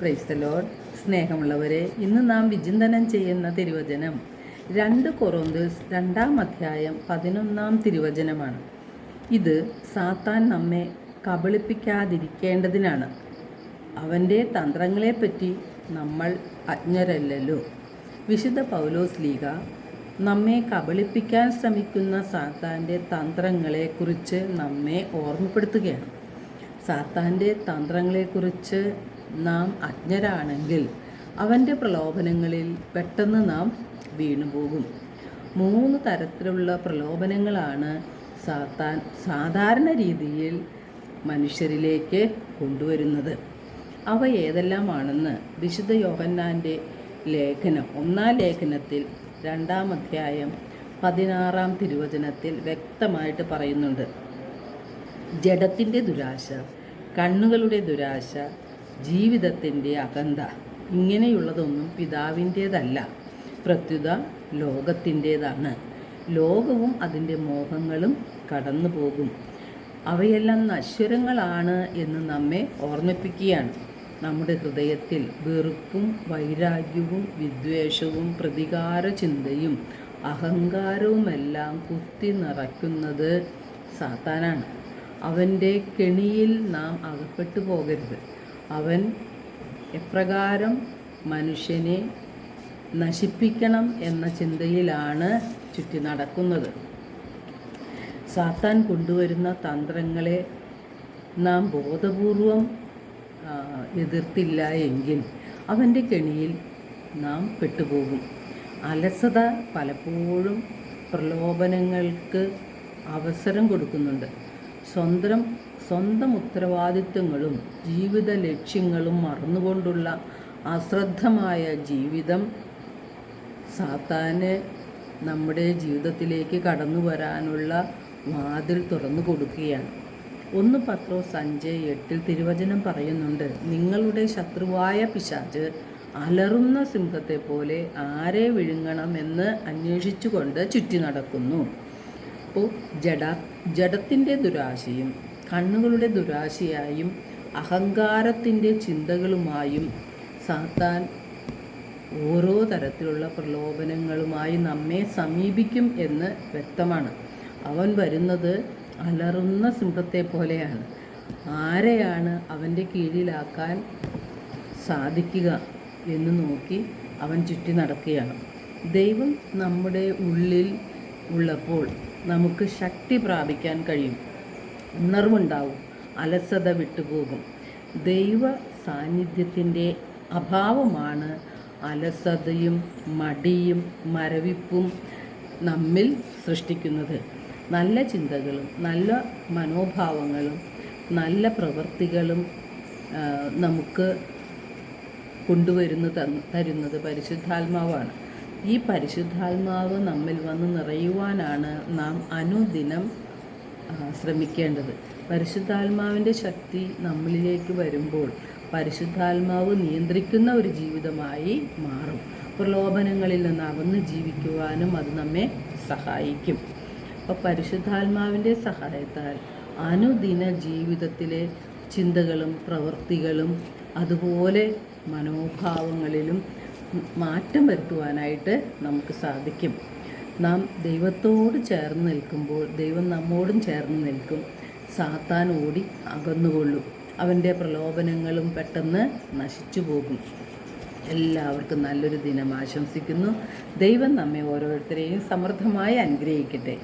Praise the Lord. സ്നേഹമുള്ളവരെ, ഇന്ന് നാം വിചിന്തനം ചെയ്യുന്ന തിരുവചനം 2 കൊറിന്തോസ് 2-ാം അധ്യായം 11-ാം തിരുവചനമാണ്. ഇത് സാത്താൻ നമ്മെ കബളിപ്പിക്കാതിരിക്കേണ്ടതിനാണ്. അവൻ്റെ തന്ത്രങ്ങളെപ്പറ്റി നമ്മൾ അജ്ഞരല്ലല്ലോ. വിശുദ്ധ പൗലോസ് ലീഗ നമ്മെ കബളിപ്പിക്കാൻ ശ്രമിക്കുന്ന സാത്താൻ്റെ തന്ത്രങ്ങളെക്കുറിച്ച് നമ്മെ ഓർമ്മപ്പെടുത്തുകയാണ്. സാത്താൻ്റെ തന്ത്രങ്ങളെക്കുറിച്ച് നാം അജ്ഞരാണെങ്കിൽ അവൻ്റെ പ്രലോഭനങ്ങളിൽ പെട്ടെന്ന് നാം വീണുപോകും. 3 തരത്തിലുള്ള പ്രലോഭനങ്ങളാണ് സാത്താൻ സാധാരണ രീതിയിൽ മനുഷ്യരിലേക്ക് കൊണ്ടുവരുന്നത്. അവ ഏതെല്ലാമാണെന്ന് വിശുദ്ധ യോഹന്നാൻ്റെ ലേഖനം 1-ാം ലേഖനത്തിൽ 2-ാം അധ്യായം 16-ാം തിരുവചനത്തിൽ വ്യക്തമായിട്ട് പറയുന്നുണ്ട്. ജഡത്തിൻ്റെ ദുരാശ, കണ്ണുകളുടെ ദുരാശ, ജീവിതത്തിൻ്റെ അകന്ത, ഇങ്ങനെയുള്ളതൊന്നും പിതാവിൻ്റേതല്ല, പ്രത്യുത ലോകത്തിൻ്റേതാണ്. ലോകവും അതിൻ്റെ മോഹങ്ങളും കടന്നു പോകും. അവയെല്ലാം നശ്വരങ്ങളാണ് എന്ന് നമ്മെ ഓർമ്മിപ്പിക്കുകയാണ്. നമ്മുടെ ഹൃദയത്തിൽ വെറുപ്പും വൈരാഗ്യവും വിദ്വേഷവും പ്രതികാര ചിന്തയും അഹങ്കാരവുമെല്ലാം കുത്തി നിറയ്ക്കുന്നത് സാത്താനാണ്. അവൻ്റെ കെണിയിൽ നാം അകപ്പെട്ടു പോകരുത്. അവൻ എപ്രകാരം മനുഷ്യനെ നശിപ്പിക്കണം എന്ന ചിന്തയിലാണ് ചുറ്റി നടക്കുന്നത്. സാത്താൻ കൊണ്ടുവരുന്ന തന്ത്രങ്ങളെ നാം ബോധപൂർവം എതിർത്തില്ല എങ്കിൽ അവൻ്റെ കെണിയിൽ നാം പെട്ടുപോകും. അലസത പലപ്പോഴും പ്രലോഭനങ്ങൾക്ക് അവസരം കൊടുക്കുന്നുണ്ട്. സ്വന്തം ഉത്തരവാദിത്വങ്ങളും ജീവിത ലക്ഷ്യങ്ങളും മറന്നുകൊണ്ടുള്ള അശ്രദ്ധമായ ജീവിതം സാത്താന് നമ്മുടെ ജീവിതത്തിലേക്ക് കടന്നു വരാനുള്ള വാതിൽ തുറന്നു കൊടുക്കുകയാണ്. 1 പത്രോസ് 5:8 തിരുവചനം പറയുന്നുണ്ട്, നിങ്ങളുടെ ശത്രുവായ പിശാച് അലറുന്ന സിംഹത്തെ പോലെ ആരെ വിഴുങ്ങണമെന്ന് അന്വേഷിച്ചുകൊണ്ട് ചുറ്റി നടക്കുന്നു. അപ്പോൾ ജഡത്തിൻ്റെ ദുരാശയും കണ്ണുകളുടെ ദുരാശയായും അഹങ്കാരത്തിൻ്റെ ചിന്തകളുമായും സാത്താൻ ഓരോ തരത്തിലുള്ള പ്രലോഭനങ്ങളുമായി നമ്മെ സമീപിക്കും എന്ന് വ്യക്തമാണ്. അവൻ വരുന്നത് അലറുന്ന സിംഹത്തെ പോലെയാണ്. ആരെയാണ് അവൻ്റെ കീഴിലാക്കാൻ സാധിക്കുക എന്ന് നോക്കി അവൻ ചുറ്റി നടക്കുകയാണ്. ദൈവം നമ്മുടെ ഉള്ളിൽ ഉള്ളപ്പോൾ നമുക്ക് ശക്തി പ്രാപിക്കാൻ കഴിയും, ഉണർവുണ്ടാവും, അലസത വിട്ടുപോകും. ദൈവ സാന്നിധ്യത്തിൻ്റെ അഭാവമാണ് അലസതയും മടിയും മരവിപ്പും നമ്മിൽ സൃഷ്ടിക്കുന്നത്. നല്ല ചിന്തകളും നല്ല മനോഭാവങ്ങളും നല്ല പ്രവൃത്തികളും നമുക്ക് തരുന്നത് പരിശുദ്ധാത്മാവാണ്. ഈ പരിശുദ്ധാത്മാവ് നമ്മിൽ വന്ന് നിറയുവാനാണ് നാം അനുദിനം ശ്രമിക്കേണ്ടത്. പരിശുദ്ധാത്മാവിൻ്റെ ശക്തി നമ്മളിലേക്ക് വരുമ്പോൾ പരിശുദ്ധാത്മാവ് നിയന്ത്രിക്കുന്ന ഒരു ജീവിതമായി മാറും. പ്രലോഭനങ്ങളിൽ നിന്ന് അകന്ന് ജീവിക്കുവാനും അത് നമ്മെ സഹായിക്കും. അപ്പോൾ പരിശുദ്ധാത്മാവിൻ്റെ സഹായത്താൽ അനുദിന ജീവിതത്തിലെ ചിന്തകളും പ്രവൃത്തികളും അതുപോലെ മനോഭാവങ്ങളിലും മാറ്റം വരുത്തുവാനായിട്ട് നമുക്ക് സാധിക്കും. നാം ദൈവത്തോട് ചേർന്ന് നിൽക്കുമ്പോൾ ദൈവം നമ്മോടും ചേർന്ന് നിൽക്കും. സാത്താൻ ഓടി അകന്നുകൊള്ളും. അവൻ്റെ പ്രലോഭനങ്ങളും പെട്ടെന്ന് നശിച്ചു പോകും. എല്ലാവർക്കും നല്ലൊരു ദിനം ആശംസിക്കുന്നു. ദൈവം നമ്മെ ഓരോരുത്തരെയും സമൃദ്ധമായി അനുഗ്രഹിക്കട്ടെ.